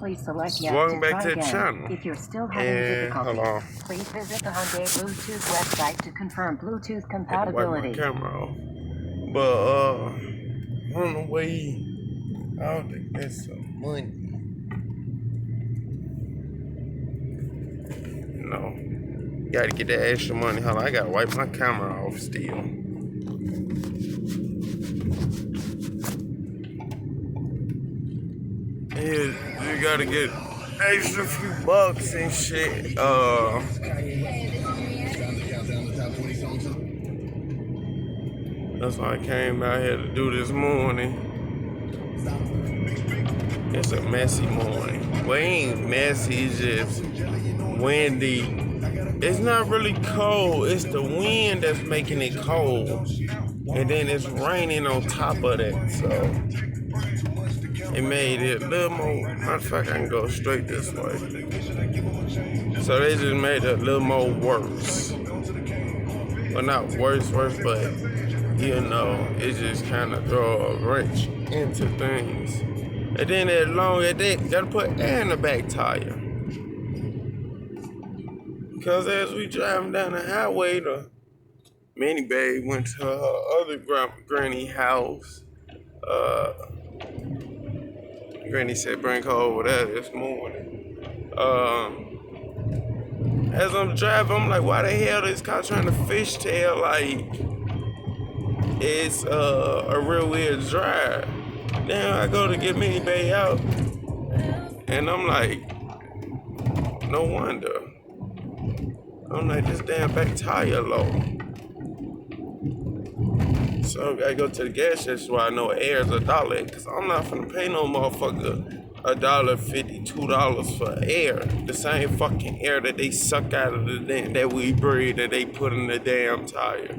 Please select yes Welcome to back try to the again. channel. If you're still having And hold on. difficulties, please visit the Hyundai Bluetooth website to confirm Bluetooth I had to wipe my compatibility. camera off. But on the way, I don't think that's some money. No. Gotta get that extra money. Hold on, I gotta wipe my camera off still. Yeah, you gotta get extra few bucks and shit. That's why I came out here to do this morning. It's a messy morning. Well, it ain't messy, it's just windy. It's not really cold, it's the wind that's making it cold. And then it's raining on top of that, so it made it a little more. Matter of fact, I can go straight this way. So they just made it a little more worse. Well, not worse, but you know, it just kind of throw a wrench into things. And then that long, they gotta put air in the back tire. Because as we driving down the highway, the Minnie Babe went to her other granny house. Granny said bring her over there this morning. As I'm driving, I'm like, why the hell this car trying to fishtail like it's a real weird drive? Then I go to get Minnie Babe out, and I'm like, no wonder. I'm like, this damn back tire low. So I gotta go to the gas station where I know air is $1, cause I'm not finna pay no motherfucker $1.50, $2 for air. The same fucking air that they suck out of the damn, that we breathe, that they put in the damn tire.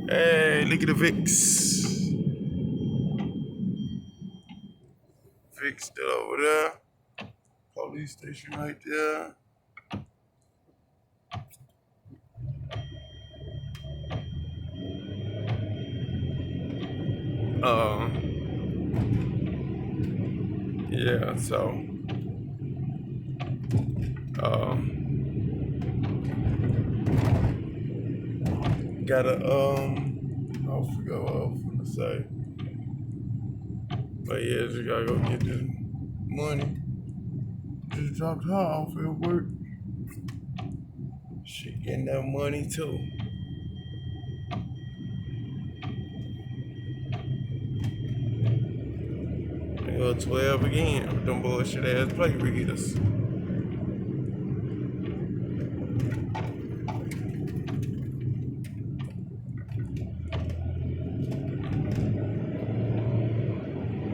Hey, look at the VIX. VIX still over there. Police station right there. Yeah, so gotta I forgot what I was gonna say. But yeah, just gotta go get this money. Just dropped her off at work. She getting that money too. I go 12 again with them bullshit ass plate readers.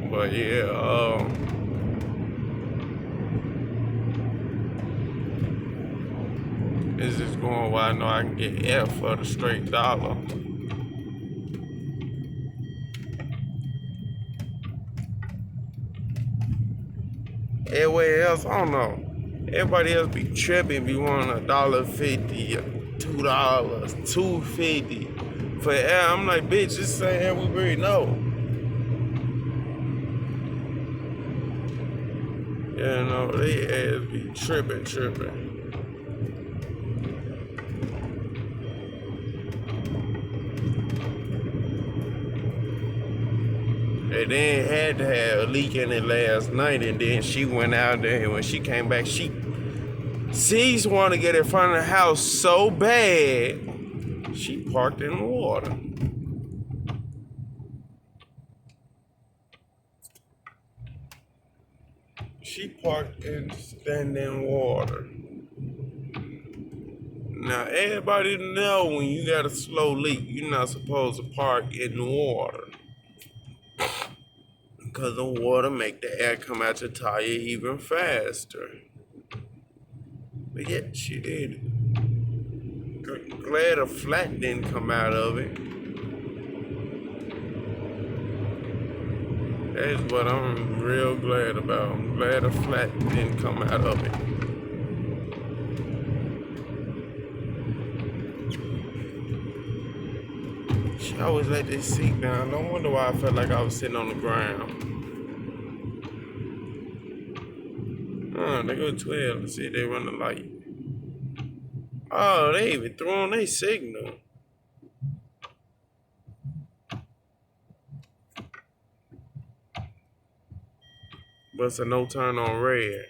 But yeah, it's just going where I know I can get F for the straight dollar. Everywhere else, I don't know. Everybody else be tripping, be wanting $1.50, $2, $2.50 for air. I'm like, bitch, just say air we breathe. No. You know, they ass be tripping. And then had to have a leak in it last night, and then she went out there, and when she came back, she's want to get in front of the house so bad, she parked in the water. She parked and stand in water. Now, everybody know when you got a slow leak, you're not supposed to park in the water. Because the water make the air come out your tire even faster. But yet, she did. Glad a flat didn't come out of it. That's what I'm real glad about. I'm glad a flat didn't come out of it. She always let this seat down. No wonder why I felt like I was sitting on the ground. They go 12. Let's see if they run the light. Oh, they even throwing their signal. But it's a no turn on red.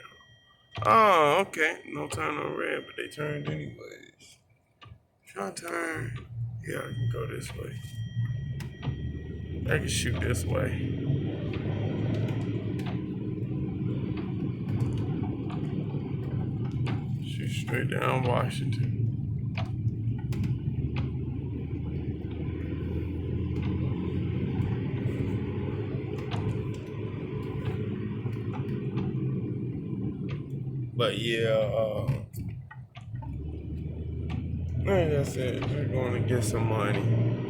Oh, okay. No turn on red, but they turned anyways. Should I turn? Yeah, I can go this way. I can shoot this way. Shoot straight down Washington. But yeah, like I said, we're going to get some money.